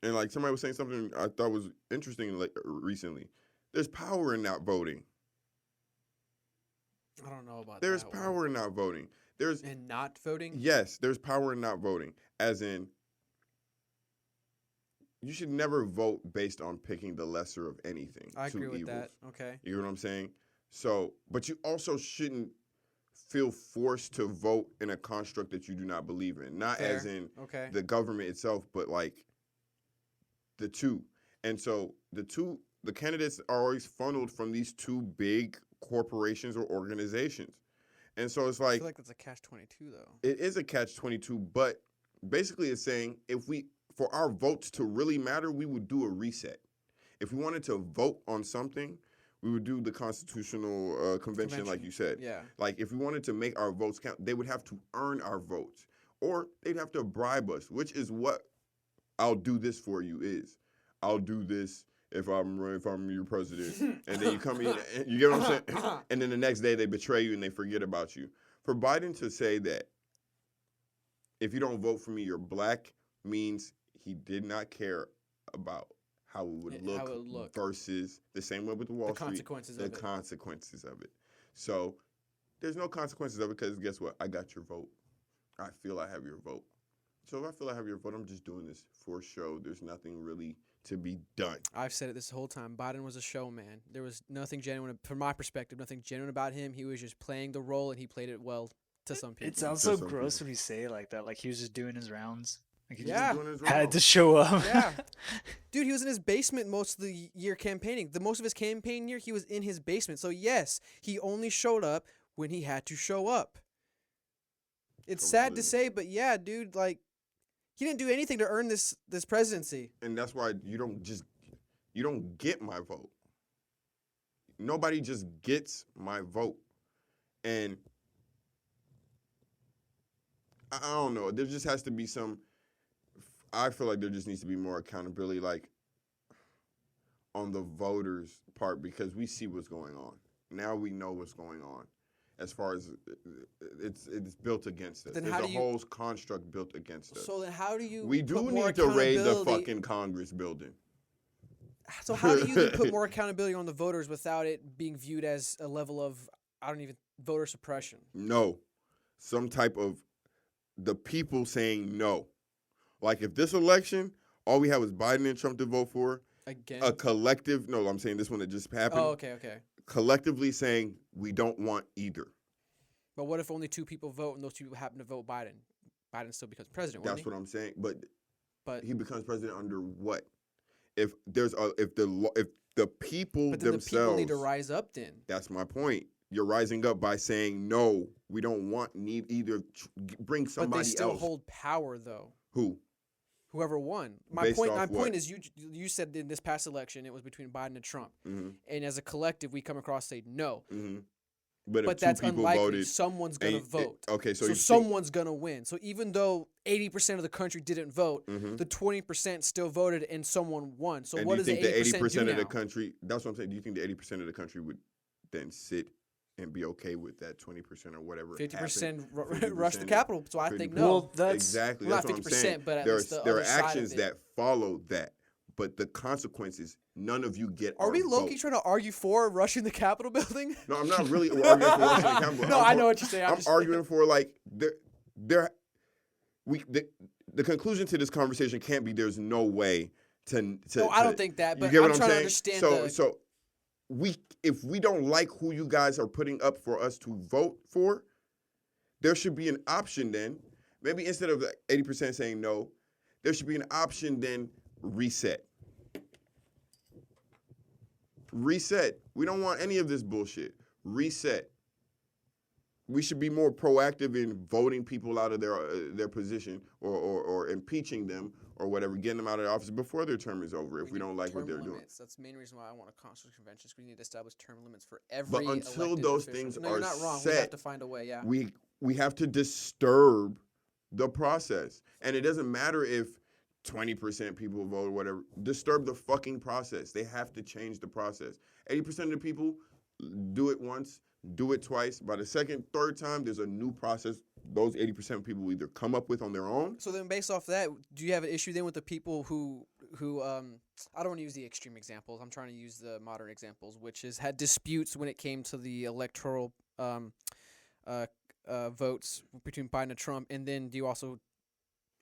And like somebody was saying something I thought was interesting like recently. There's power in not voting. I don't know about There's that one. power in not voting. There's And not voting? yes, there's power in not voting. As in, you should never vote based on picking the lesser of anything. I Two agree with evils. that. Okay. You know what I'm saying? So, but you also shouldn't feel forced to vote in a construct that you do not believe in. Not Fair. as in Okay. the government itself, but like the two. And so the candidates are always funneled from these two big corporations or organizations. And so it's I like feel like that's a catch-22 though. it is a catch 22, but basically it's saying if we for our votes to really matter, we would do a reset. If we wanted to vote on something, we would do the constitutional convention, like you said. Yeah. Like if we wanted to make our votes count, they would have to earn our votes, or they'd have to bribe us, which is what "I'll do this for you" is. I'll do this if I'm your president, and then you come in, and you get what I'm saying, and then the next day they betray you and they forget about you. For Biden to say that if you don't vote for me, you're black means he did not care about how it would look, how it would look. versus the same way with the Wall The Street, consequences the of it. consequences of it. So there's no consequences of it because guess what? I got your vote. I feel I have your vote. So if I feel I have your vote, I'm just doing this for show. There's nothing really to be done. I've said it this whole time. Biden was a showman. There was nothing genuine, from my perspective, nothing genuine about him. He was just playing the role, and he played it well to some people. It sounds To so some gross people. when you say it like that. Like he was just doing his rounds. Like he Yeah. Doing his just had rounds. to show up. Yeah. Dude, he was in his basement most of the year campaigning. The most of his campaign year, he was in his basement. So yes, he only showed up when he had to show up. It's sad to Completely. say, but yeah, dude, like he didn't do anything to earn this presidency. And that's why you don't get my vote. Nobody just gets my vote. And I don't know. There just has to be some. I feel like there just needs to be more accountability, like on the voters' part, because we see what's going on. Now we know what's going on. As far as it's built against us. Then There's how a do you- whole construct built against us. So then how do you We put do more need to raid the accountability- fucking Congress building. So how do you then put more accountability on the voters without it being viewed as a level of voter suppression? No. Some type of the people saying no. Like if this election, all we had was Biden and Trump to vote for, Again. a collective, no, I'm saying this one that just happened, Oh, okay. collectively saying we don't want either. But what if only two people vote and those two people happen to vote Biden? Biden still becomes president, That's won't what I'm saying. But But he becomes president under what? If the people but then the themselves, people need to rise up then. that's my point. You're rising up by saying no. We don't need either. Bring But somebody they still else. hold power though. Who? Whoever won. My Based point. off My what? point is, you said in this past election it was between Biden and Trump, Mm-hmm. and as a collective we come across say no. Mm-hmm. But if But two that's people unlikely. voted, Someone's gonna and- vote. okay, so So you someone's gonna win. So even though 80% of the country didn't vote, Mhm. the 20% still voted and someone won. So and what do you does the think the 80% do of the now? country? That's what I'm saying. Do you think the 80% of the country would then sit and be okay with that 20% or whatever? 50% happened? rush the 50%, Capital. So I think 50%. no. Well, that's Exactly. Well, That's not what I'm saying. 50%, but at There least the there are other side of actions it. that follow that, but the consequences, none of you get. Are we our low-key vote. trying to argue for rushing the Capitol building? No, I'm not really arguing for Russian Capitol. No, I know what you're saying. I'm arguing for like the conclusion to this conversation can't be there's no way to No, I don't think that, you but get what I'm trying to saying? understand So the- so if we don't like who you guys are putting up for us to vote for, there should be an option then. Maybe instead of 80% saying no, there should be an option then reset. Reset. We don't want any of this bullshit. Reset. We should be more proactive in voting people out of their position or impeaching them or whatever, getting them out of the office before their term is over if we don't like what they're doing. That's the main reason why I want a constitutional convention. We need to establish term limits for every. But until elected those official. things no, you're are not wrong. We set, have to find a way. Yeah. we have to disturb the process. And it doesn't matter if 20% people vote or whatever. Disturb the fucking process. They have to change the process. 80% of the people do it once, do it twice. By the second, third time, there's a new process those 80% of people will either come up with on their own. So then, based off that, do you have an issue then with the people who who I don't want to use the extreme examples. I'm trying to use the modern examples, which is had disputes when it came to the electoral votes between Biden and Trump, and then do you also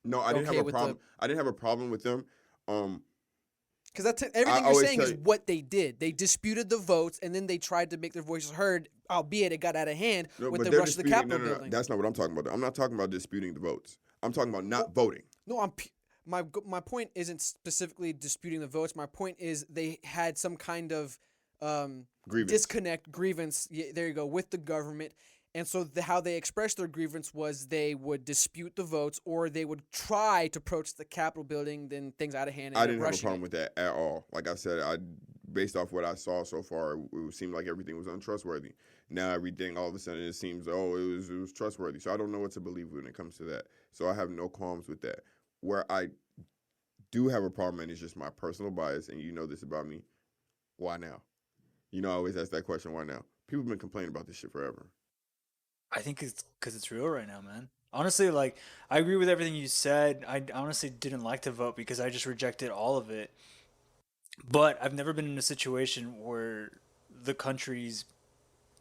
No, I didn't okay have a with problem. I didn't have a problem with them. because that's everything you're always saying is say- what they did. They disputed the votes, and then they tried to make their voices heard, albeit it got out of hand No, with but the they're rush of the disputing. Capitol No. building. That's not what I'm talking about. I'm not talking about disputing the votes. I'm talking about not voting. No, my point isn't specifically disputing the votes. My point is they had some kind of Grievance. grievance. Yeah, there you go, with the government. And so how they expressed their grievance was they would dispute the votes, or they would try to approach the Capitol building. Then things out of hand. And I didn't have a rushing problem it. with that at all. Like I said, based off what I saw so far, it seemed like everything was untrustworthy. Now everything, all of a sudden, it seems it was trustworthy. So I don't know what to believe when it comes to that. So I have no qualms with that. Where I do have a problem, and it's just my personal bias, and you know this about me. Why now? You know, I always ask that question. Why now? People have been complaining about this shit forever. I think it's because it's real right now, man. Honestly, like, I agree with everything you said. I honestly didn't like to vote because I just rejected all of it. But I've never been in a situation where the country's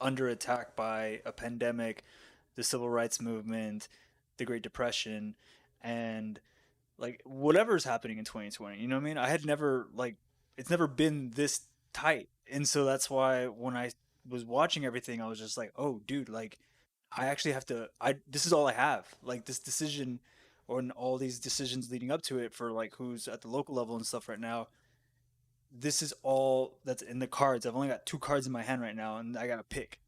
under attack by a pandemic, the civil rights movement, the Great Depression, and like whatever's happening in 2020. You know what I mean? I had never like it's never been this tight, and so that's why when I was watching everything, I was just like, oh, dude, like I actually have to. This is all I have. Like this decision, or all these decisions leading up to it for like who's at the local level and stuff right now. This is all that's in the cards. I've only got 2 cards in my hand right now, and I gotta pick.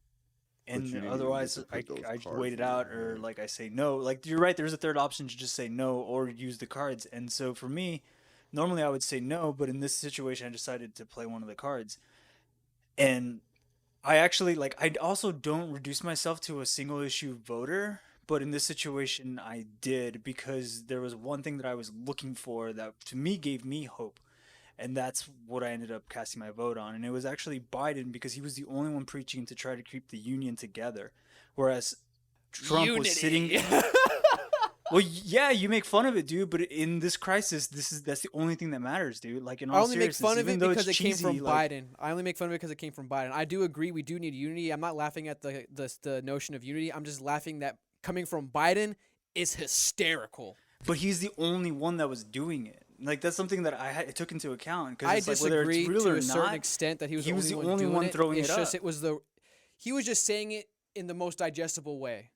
But And you didn't even otherwise, get to I, put those I just cards wait it in your out, or hand. like I say no. Like you're right. There's a third option to just say no or use the cards. And so for me, normally I would say no, but in this situation, I decided to play one of the cards. And I actually like. I also don't reduce myself to a single issue voter, but in this situation, I did because there was one thing that I was looking for that to me gave me hope, and that's what I ended up casting my vote on. And it was actually Biden because he was the only one preaching to try to keep the union together, whereas Trump was sitting. Unity. Well, yeah, you make fun of it, dude, but in this crisis, that's the only thing that matters, dude. Like in I all only make seriousness, fun of even it though because it's it came cheesy, from like, Biden. I only make fun of it because it came from Biden. I do agree we do need unity. I'm not laughing at the notion of unity. I'm just laughing that coming from Biden is hysterical. but he's the only one that was doing it. Like that's something that I took into account because I it's like whether disagree it's real to or a certain not. extent that he was he the was only the only doing one it. throwing It's it just up. he was just saying it in the most digestible way.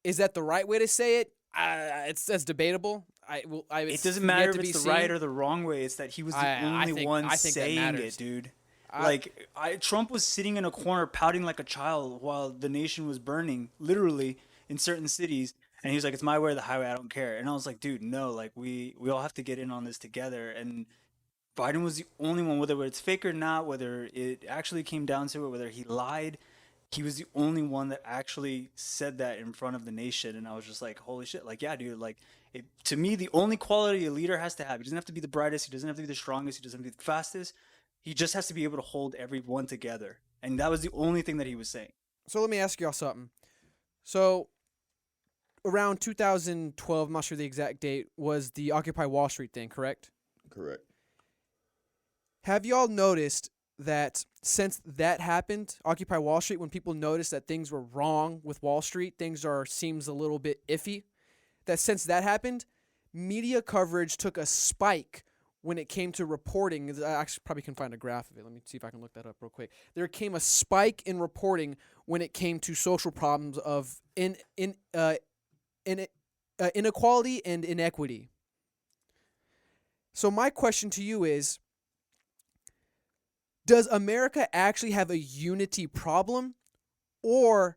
Is that the right way to say it? That's debatable. It doesn't matter if it's the right or the wrong way. It's that he was the only one I think that saying matters. it, dude. I- Trump was sitting in a corner pouting like a child while the nation was burning, literally in certain cities. And he was like, "It's my way or the highway. I don't care." And I was like, "Dude, no. Like we all have to get in on this together." And Biden was the only one, whether it's fake or not, whether it actually came down to it, whether he lied. He was the only one that actually said that in front of the nation, and I was just like, "Holy shit!" Like, yeah, dude. Like, to me, the only quality a leader has to have, he doesn't have to be the brightest, he doesn't have to be the strongest, he doesn't have to be the fastest. He just has to be able to hold everyone together, and that was the only thing that he was saying. So let me ask y'all something. So around 2012, I'm not sure the exact date, was the Occupy Wall Street thing, correct? Correct. Have y'all noticed that since that happened, Occupy Wall Street, when people noticed that things were wrong with Wall Street, seems a little bit iffy, that since that happened, media coverage took a spike when it came to reporting. I actually probably can find a graph of it. Let me see if I can look that up real quick. There came a spike in reporting when it came to social problems of inequality and inequity. So my question to you is, does America actually have a unity problem? Or,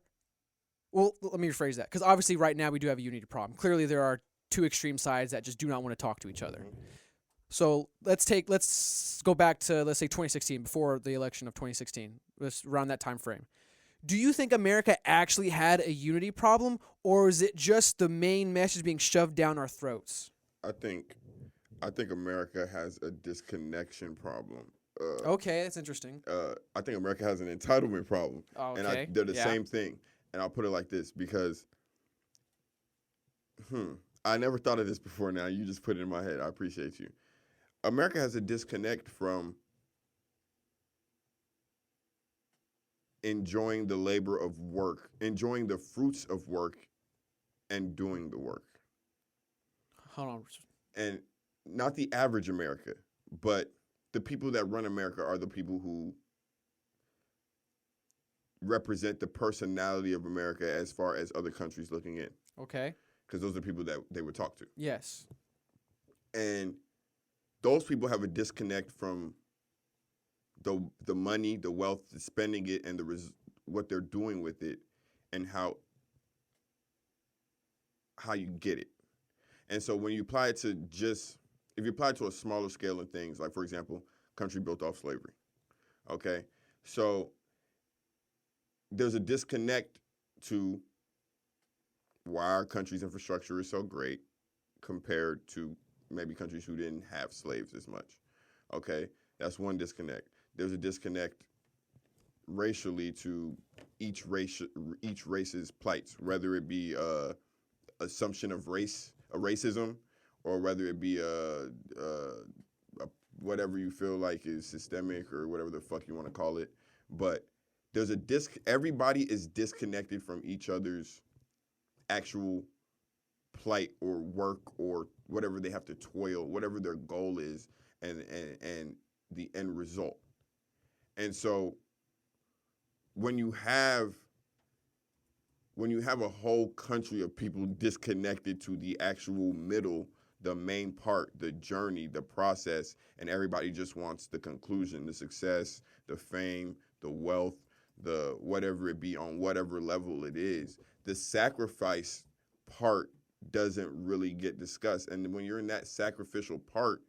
well, let me rephrase that, because obviously right now we do have a unity problem. Clearly there are two extreme sides that just do not want to talk to each other. So let's go back to, let's say, 2016, before the election of 2016, around that time frame. Do you think America actually had a unity problem, or is it just the main message being shoved down our throats? I think America has a disconnection problem. Okay, that's interesting. I think America has an entitlement problem, Okay, and they're the yeah. same thing. And I'll put it like this because, I never thought of this before. Now you just put it in my head. I appreciate you. America has a disconnect from enjoying the labor of work, enjoying the fruits of work, and doing the work. Hold on. And not the average America, but the people that run America are the people who represent the personality of America as far as other countries looking in, Okay. because those are people that they would talk to. Yes. And those people have a disconnect from the money, the wealth, the spending it, and what they're doing with it, and how you get it. And so when you apply it to if you apply it to a smaller scale of things, like for example, country built off slavery. Okay, so there's a disconnect to why our country's infrastructure is so great compared to maybe countries who didn't have slaves as much. Okay, that's one disconnect. There's a disconnect racially to each race's plights, whether it be assumption of racism, or whether it be whatever you feel like is systemic or whatever the fuck you want to call it. But there's everybody is disconnected from each other's actual plight or work or whatever they have to toil, whatever their goal is, and the end result. And so when you have a whole country of people disconnected to the actual middle, the main part, the journey, the process, and everybody just wants the conclusion, the success, the fame, the wealth, the whatever it be on whatever level it is, the sacrifice part doesn't really get discussed. And when you're in that sacrificial part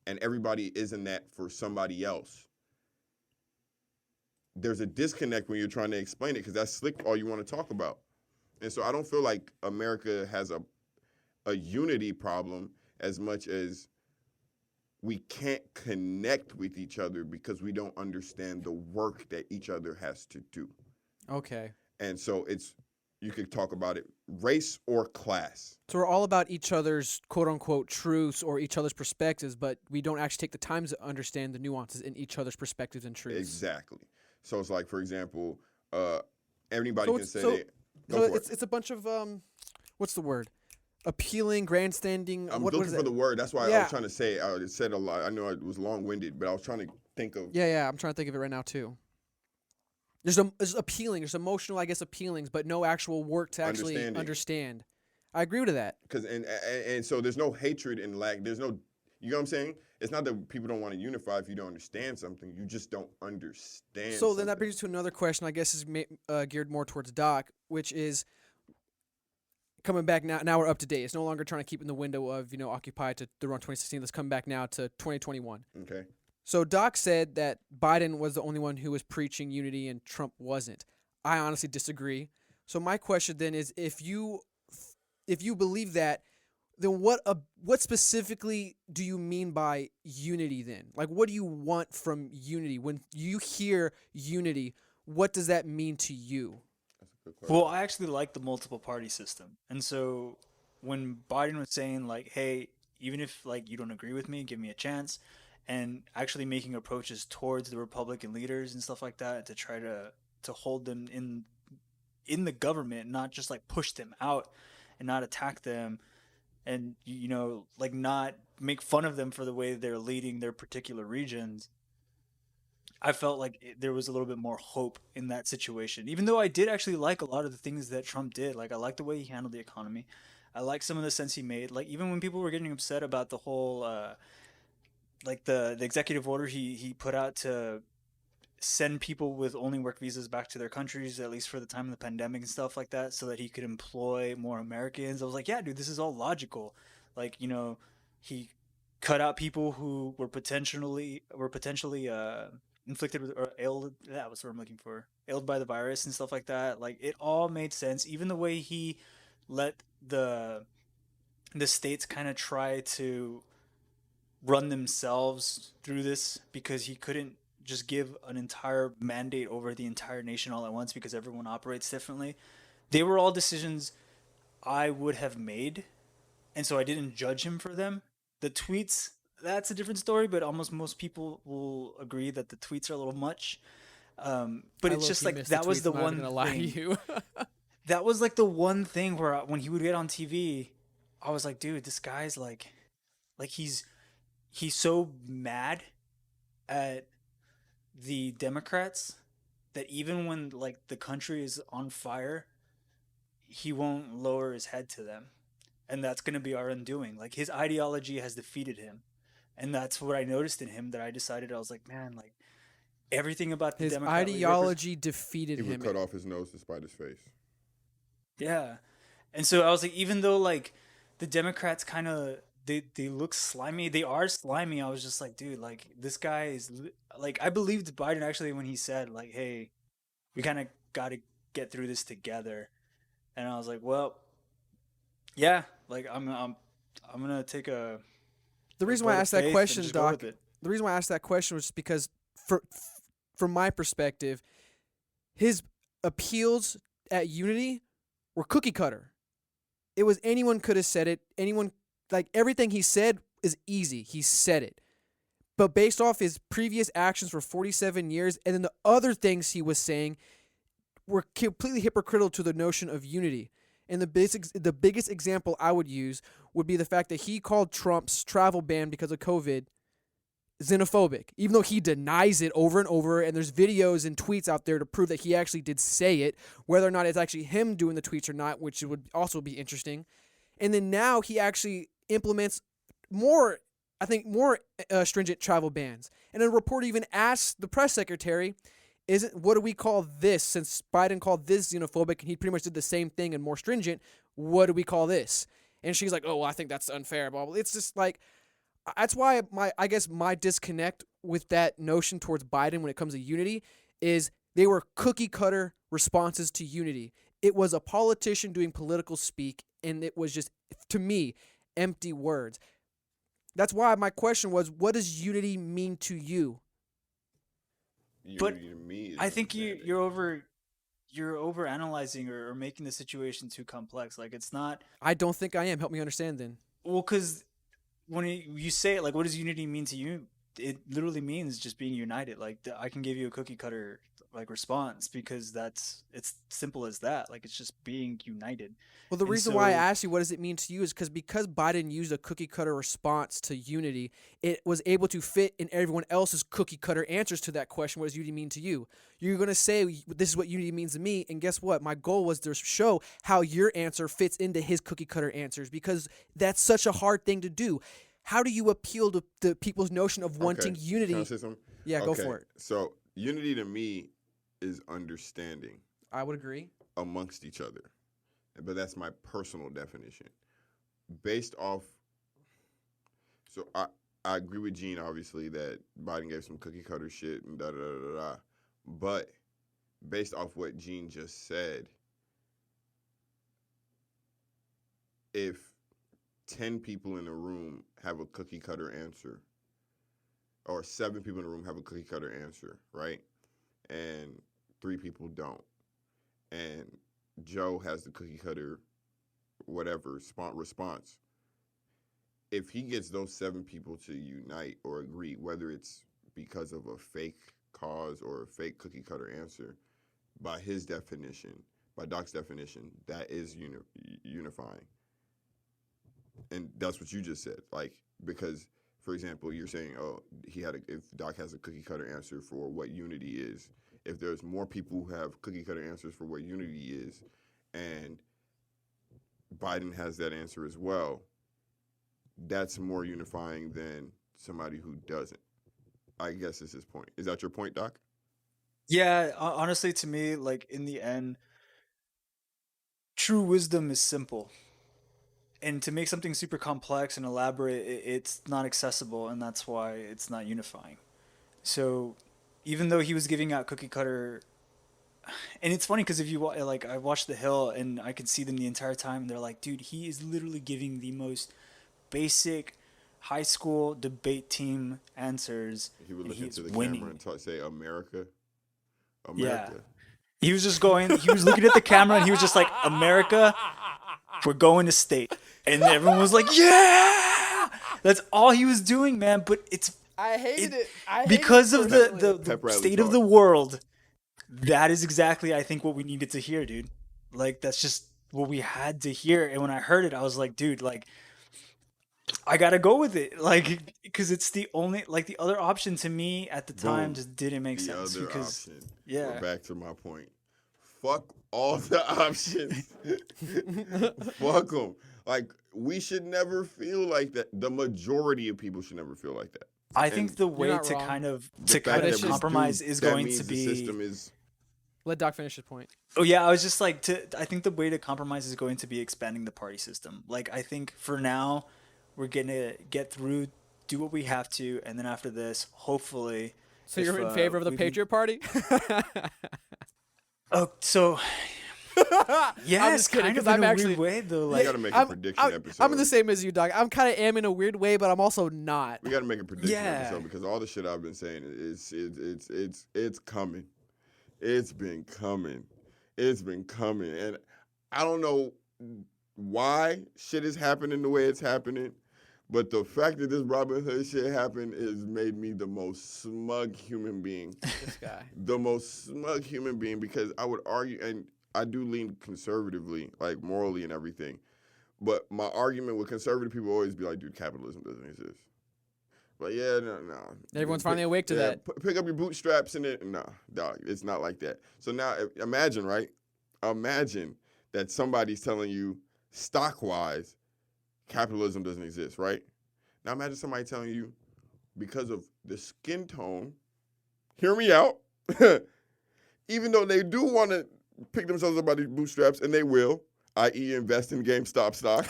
and everybody is in that for somebody else, there's a disconnect when you're trying to explain it, because that's slick all you want to talk about. And so I don't feel like America has a unity problem as much as we can't connect with each other because we don't understand the work that each other has to do. Okay. And so you could talk about it race or class. So we're all about each other's quote unquote truths or each other's perspectives, but we don't actually take the time to understand the nuances in each other's perspectives and truths. Exactly. So it's like, for example, anybody So can it's- say so- they go So for it's a bunch of what's the word? Appealing, grandstanding. I'm what looking is for that? the word. That's why I Yeah. was trying to say. I said a lot. I know it was long-winded, but I was trying to think of. Yeah. I'm trying to think of it right now too. There's appealing. There's emotional, I guess, appealings, but no actual work to actually Understanding. understand. I agree with that. Because and so there's no hatred and lack. There's no. You know what I'm saying? It's not that people don't want to unify if you don't understand something. You just don't understand. So then that something. brings us to another question. I guess is geared more towards Doc, which is coming back now. Now we're up to date. It's no longer trying to keep in the window of Occupy to the run 2016. Let's come back now to 2021. Okay. So Doc said that Biden was the only one who was preaching unity and Trump wasn't. I honestly disagree. So my question then is, if you believe that, then what specifically do you mean by unity then? Like, what do you want from unity? When you hear unity, what does that mean to you? That's a good question. Well, I actually like the multiple party system. And so when Biden was saying like, "Hey, even if like you don't agree with me, give me a chance," and actually making approaches towards the Republican leaders and stuff like that to try to hold them in the government, not just like push them out and not attack them, and like not make fun of them for the way they're leading their particular regions. I felt like there was a little bit more hope in that situation, even though I did actually like a lot of the things that Trump did. Like, I like the way he handled the economy. I like some of the sense he made. Like, even when people were getting upset about the whole like the executive order he put out to send people with only work visas back to their countries, at least for the time of the pandemic and stuff like that, so that he could employ more Americans. I was like, yeah, dude, this is all logical. Like, he cut out people who were potentially inflicted with or ailed. That was what I'm looking for. Ailed by the virus and stuff like that. Like, it all made sense. Even the way he let the states kind of try to run themselves through this, because he couldn't just give an entire mandate over the entire nation all at once because everyone operates differently. They were all decisions I would have made, and so I didn't judge him for them. The tweets that's a different story. But almost most people will agree that the tweets are a little much. But I it's low just key like missed the that was tweets. the I'm not even one gonna lie to thing. you. That was like the one thing where when he would get on TV, I was like, dude, this guy's like he's so mad at the Democrats that even when like the country is on fire, he won't lower his head to them. And that's going to be our undoing. Like his ideology has defeated him. And that's what I noticed in him that I decided I was like, man, like everything about the His Democrat like ideology defeated He would him. cut off his nose to spite his face. yeah. And so I was like, even though like the Democrats kind of they look slimy, they are slimy. I was just like, dude, like this guy is like I believed Biden actually when he said like, hey, we kind of got to get through this together. And I was like, well, yeah, like I'm gonna take The a reason why I vote of asked that faith and question, just go Doc, with it. the reason why I asked that question was just because, for from my perspective, his appeals at unity were cookie cutter. It was anyone could have said it. Anyone, like everything he said is easy. He said it. But based off his previous actions for 47 years and then the other things he was saying were completely hypocritical to the notion of unity. And the biggest example I would use would be the fact that he called Trump's travel ban because of COVID xenophobic, even though he denies it over and over. And there's videos and tweets out there to prove that he actually did say it, whether or not it's actually him doing the tweets or not, which would also be interesting. And then now he actually implements more, I think, more stringent travel bans. And a reporter even asked the press secretary, "Isn't what do we call this? Since Biden called this xenophobic, and he pretty much did the same thing and more stringent, what do we call this?" And she's like, "Oh, well, I think that's unfair." Blah blah. It's just like that's why I guess my disconnect with that notion towards Biden when it comes to unity is they were cookie cutter responses to unity. It was a politician doing political speak, and it was just, to me, empty words. That's why my question was, what does unity mean to you? But Unity to me is I think understanding. you're over analyzing or making the situation too complex. Like it's not I don't think I am. Help me understand then. well because when you say it, like, what does unity mean to you? It literally means just being united. Like I can give you a cookie cutter like response because it's simple as that. Like it's just being united. Well, the And reason why I so asked you what does it mean to you is because Biden used a cookie cutter response to unity, it was able to fit in everyone else's cookie cutter answers to that question. What does unity mean to you? You're gonna say this is what unity means to me, and guess what? My goal was to show how your answer fits into his cookie cutter answers because that's such a hard thing to do. How do you appeal to the people's notion of Okay. wanting Can I unity? say something? Yeah, go Okay. for it. So unity to me is understanding I would agree. amongst each other. But that's my personal definition. Based off so I agree with Gene obviously that Biden gave some cookie cutter shit and da da da da da. But based off what Gene just said, if 10 people in a room have a cookie cutter answer, or 7 people in a room have a cookie cutter answer, right? And 3 people don't. And Joe has the cookie cutter, whatever, response. If he gets those 7 people to unite or agree, whether it's because of a fake cause or a fake cookie cutter answer, by his definition, by Doc's definition, that is unifying. And that's what you just said. Like, because, for example, you're saying, oh, if Doc has a cookie cutter answer for what unity is, if there's more people who have cookie cutter answers for what unity is, and Biden has that answer as well, that's more unifying than somebody who doesn't. I guess is his point. Is that your point, Doc? yeah, honestly, to me, like in the end, true wisdom is simple. And to make something super complex and elaborate, it's not accessible, and that's why it's not unifying. So, even though he was giving out cookie cutter, and it's funny because if you like, I watched The Hill and I could see them the entire time, and they're like, dude, he is literally giving the most basic high school debate team answers, He would and look he's into the camera winning. and say, America, Yeah, America. he was just going. He was looking at the camera and he was just like, America, we're going to state, and everyone was like, yeah. That's all he was doing, man. But it's I hated it. because of the Pep rally state of talk. the world. That is exactly, I think, what we needed to hear, dude. Like, that's just what we had to hear. And when I heard it, I was like, dude, like, I gotta go with it, like, because it's the only, like, the other option to me at the time Boom. just didn't make The sense. other Because option. yeah. We're back to my point. Fuck all the options. Fuck them. Like, we should never feel like that. The majority of people should never feel like that. I think the way not to wrong. kind of The fact that we compromise do, is that going means to the be. system is. Let Doc finish his point. Oh yeah, I was just like, I think the way to compromise is going to be expanding the party system. Like, I think for now, we're gonna get through, do what we have to, and then after this, hopefully. So you're in favor of the Patriot Party? Oh, so. Yes, just kidding, kind of 'cause in I'm a actually- weird way though. We Like, gotta make a prediction episode. I'm the same as you, Doc. I'm kind of am in a weird way, but I'm also not. We gotta make a prediction Yeah. episode because all the shit I've been saying it's coming. It's been coming. It's been coming, and I don't know why shit is happening the way it's happening. But the fact that this Robin Hood shit happened has made me the most smug human being. This guy. The most smug human being, because I would argue, and I do lean conservatively, like morally and everything. But my argument with conservative people always be like, dude, capitalism doesn't exist. But yeah, no. Everyone's finally awake to that. Pick up your bootstraps and it. Nah, dog, it's not like that. So now imagine, right? Imagine that somebody's telling you stock-wise, capitalism doesn't exist, right? Now imagine somebody telling you because of the skin tone, hear me out, even though they do want to pick themselves up by these bootstraps, and they will, i.e. invest in GameStop stock,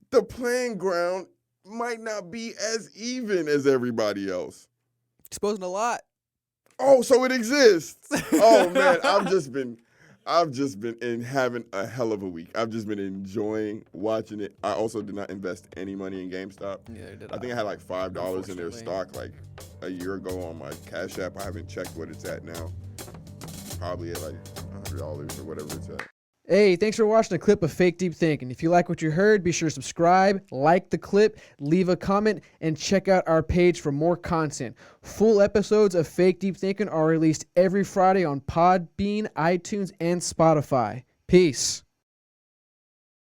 the playing ground might not be as even as everybody else. Exposing a lot. Oh, so it exists. Oh man, I've just been having a hell of a week. I've just been enjoying watching it. I also did not invest any money in GameStop. Neither did I think I had like $5 in their Unfortunately. stock like a year ago on my Cash App. I haven't checked what it's at now. Probably at like $100 or whatever it's at. Hey, thanks for watching a clip of Fake Deep Thinking. If you like what you heard, be sure to subscribe, like the clip, leave a comment, and check out our page for more content. Full episodes of Fake Deep Thinking are released every Friday on Podbean, iTunes, and Spotify. Peace.